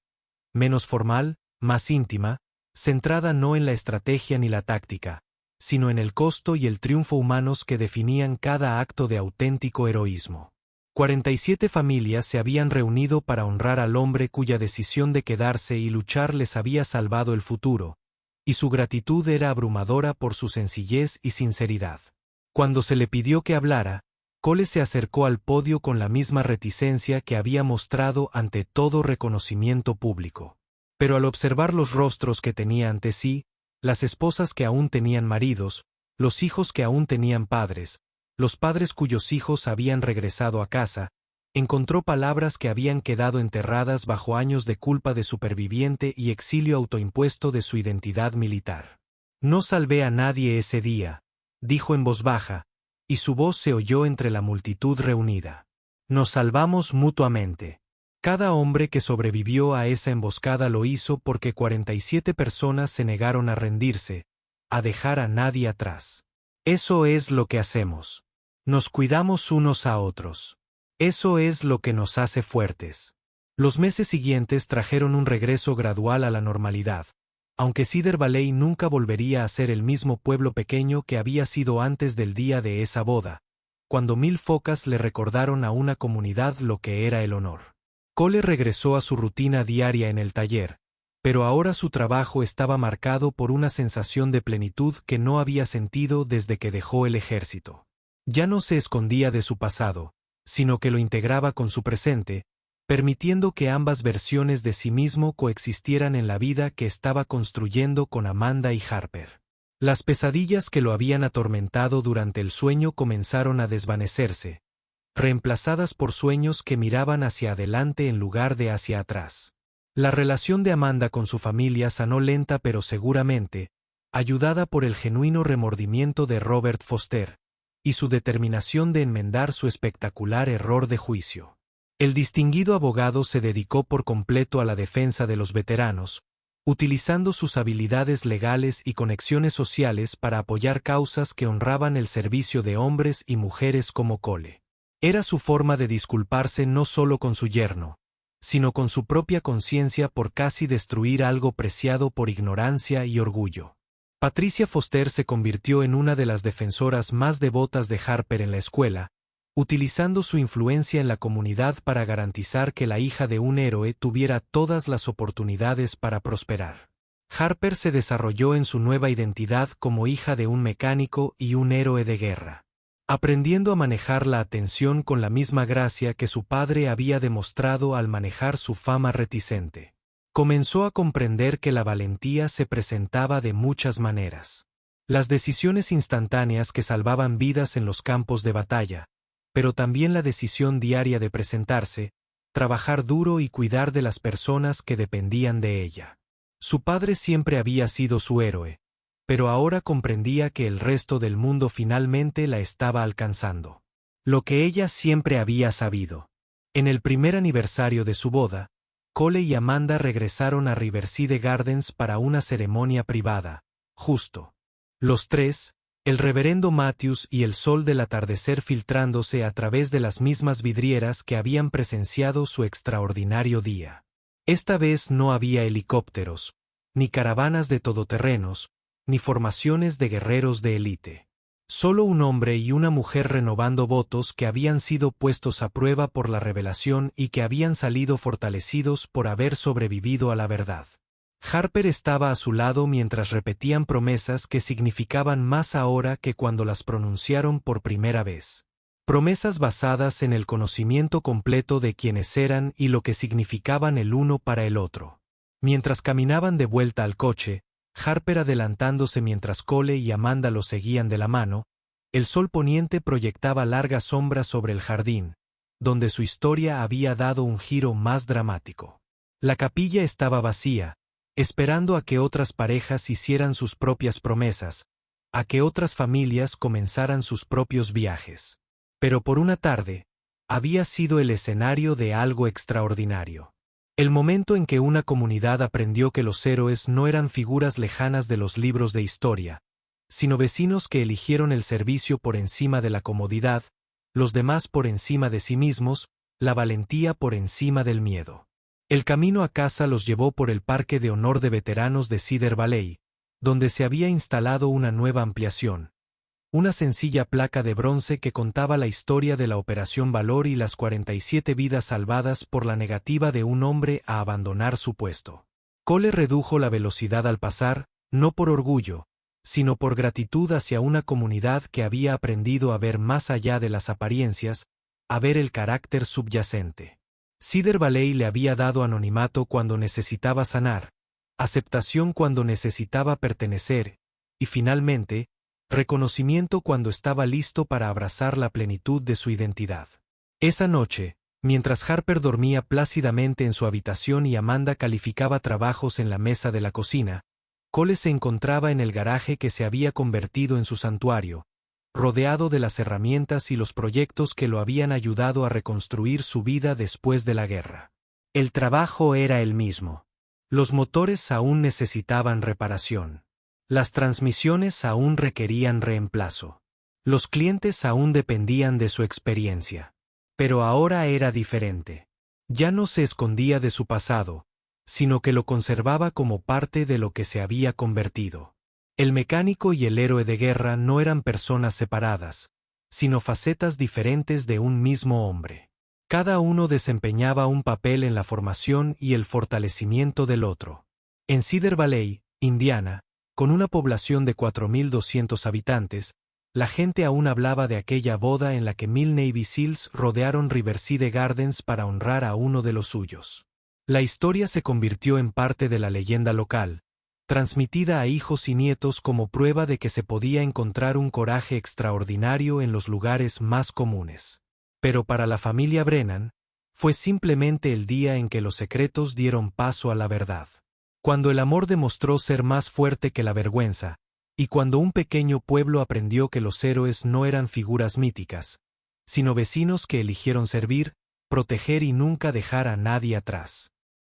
Menos formal, más íntima, centrada no en la estrategia ni la táctica, sino en el costo y el triunfo humanos que definían cada acto de auténtico heroísmo. 47 familias se habían reunido para honrar al hombre cuya decisión de quedarse y luchar les había salvado el futuro, y su gratitud era abrumadora por su sencillez y sinceridad. Cuando se le pidió que hablara, Cole se acercó al podio con la misma reticencia que había mostrado ante todo reconocimiento público. Pero al observar los rostros que tenía ante sí, las esposas que aún tenían maridos, los hijos que aún tenían padres, los padres cuyos hijos habían regresado a casa, encontró palabras que habían quedado enterradas bajo años de culpa de superviviente y exilio autoimpuesto de su identidad militar. No salvé a nadie ese día, dijo en voz baja, y su voz se oyó entre la multitud reunida. Nos salvamos mutuamente. Cada hombre que sobrevivió a esa emboscada lo hizo porque 47 personas se negaron a rendirse, a dejar a nadie atrás. Eso es lo que hacemos. Nos cuidamos unos a otros. Eso es lo que nos hace fuertes. Los meses siguientes trajeron un regreso gradual a la normalidad, aunque Cedar Valley nunca volvería a ser el mismo pueblo pequeño que había sido antes del día de esa boda, cuando 1000 focas le recordaron a una comunidad lo que era el honor. Cole regresó a su rutina diaria en el taller, pero ahora su trabajo estaba marcado por una sensación de plenitud que no había sentido desde que dejó el ejército. Ya no se escondía de su pasado, sino que lo integraba con su presente, permitiendo que ambas versiones de sí mismo coexistieran en la vida que estaba construyendo con Amanda y Harper. Las pesadillas que lo habían atormentado durante el sueño comenzaron a desvanecerse, reemplazadas por sueños que miraban hacia adelante en lugar de hacia atrás. La relación de Amanda con su familia sanó lenta pero seguramente, ayudada por el genuino remordimiento de Robert Foster, y su determinación de enmendar su espectacular error de juicio. El distinguido abogado se dedicó por completo a la defensa de los veteranos, utilizando sus habilidades legales y conexiones sociales para apoyar causas que honraban el servicio de hombres y mujeres como Cole. Era su forma de disculparse no solo con su yerno, sino con su propia conciencia por casi destruir algo preciado por ignorancia y orgullo. Patricia Foster se convirtió en una de las defensoras más devotas de Harper en la escuela, utilizando su influencia en la comunidad para garantizar que la hija de un héroe tuviera todas las oportunidades para prosperar. Harper se desarrolló en su nueva identidad como hija de un mecánico y un héroe de guerra, aprendiendo a manejar la atención con la misma gracia que su padre había demostrado al manejar su fama reticente. Comenzó a comprender que la valentía se presentaba de muchas maneras. Las decisiones instantáneas que salvaban vidas en los campos de batalla, pero también la decisión diaria de presentarse, trabajar duro y cuidar de las personas que dependían de ella. Su padre siempre había sido su héroe, pero ahora comprendía que el resto del mundo finalmente la estaba alcanzando. Lo que ella siempre había sabido. En el primer aniversario de su boda, Cole y Amanda regresaron a Riverside Gardens para una ceremonia privada, justo. Los tres, el reverendo Matthews y el sol del atardecer filtrándose a través de las mismas vidrieras que habían presenciado su extraordinario día. Esta vez no había helicópteros, ni caravanas de todoterrenos, ni formaciones de guerreros de élite. Solo un hombre y una mujer renovando votos que habían sido puestos a prueba por la revelación y que habían salido fortalecidos por haber sobrevivido a la verdad. Harper estaba a su lado mientras repetían promesas que significaban más ahora que cuando las pronunciaron por primera vez. Promesas basadas en el conocimiento completo de quiénes eran y lo que significaban el uno para el otro. Mientras caminaban de vuelta al coche, Harper adelantándose mientras Cole y Amanda lo seguían de la mano, el sol poniente proyectaba largas sombras sobre el jardín, donde su historia había dado un giro más dramático. La capilla estaba vacía, esperando a que otras parejas hicieran sus propias promesas, a que otras familias comenzaran sus propios viajes. Pero por una tarde, había sido el escenario de algo extraordinario. El momento en que una comunidad aprendió que los héroes no eran figuras lejanas de los libros de historia, sino vecinos que eligieron el servicio por encima de la comodidad, los demás por encima de sí mismos, la valentía por encima del miedo. El camino a casa los llevó por el Parque de Honor de Veteranos de Cedar Valley, donde se había instalado una nueva ampliación. Una sencilla placa de bronce que contaba la historia de la Operación Valor y las 47 vidas salvadas por la negativa de un hombre a abandonar su puesto. Cole redujo la velocidad al pasar, no por orgullo, sino por gratitud hacia una comunidad que había aprendido a ver más allá de las apariencias, a ver el carácter subyacente. Cedar Valley le había dado anonimato cuando necesitaba sanar, aceptación cuando necesitaba pertenecer, y finalmente, reconocimiento cuando estaba listo para abrazar la plenitud de su identidad. Esa noche, mientras Harper dormía plácidamente en su habitación y Amanda calificaba trabajos en la mesa de la cocina, Cole se encontraba en el garaje que se había convertido en su santuario, rodeado de las herramientas y los proyectos que lo habían ayudado a reconstruir su vida después de la guerra. El trabajo era el mismo. Los motores aún necesitaban reparación. Las transmisiones aún requerían reemplazo. Los clientes aún dependían de su experiencia. Pero ahora era diferente. Ya no se escondía de su pasado, sino que lo conservaba como parte de lo que se había convertido. El mecánico y el héroe de guerra no eran personas separadas, sino facetas diferentes de un mismo hombre. Cada uno desempeñaba un papel en la formación y el fortalecimiento del otro. En Cedar Valley, Indiana, con una población de 4.200 habitantes, la gente aún hablaba de aquella boda en la que 1,000 Navy SEALs rodearon Riverside Gardens para honrar a uno de los suyos. La historia se convirtió en parte de la leyenda local, transmitida a hijos y nietos como prueba de que se podía encontrar un coraje extraordinario en los lugares más comunes. Pero para la familia Brennan, fue simplemente el día en que los secretos dieron paso a la verdad. Cuando el amor demostró ser más fuerte que la vergüenza, y cuando un pequeño pueblo aprendió que los héroes no eran figuras míticas, sino vecinos que eligieron servir, proteger y nunca dejar a nadie atrás.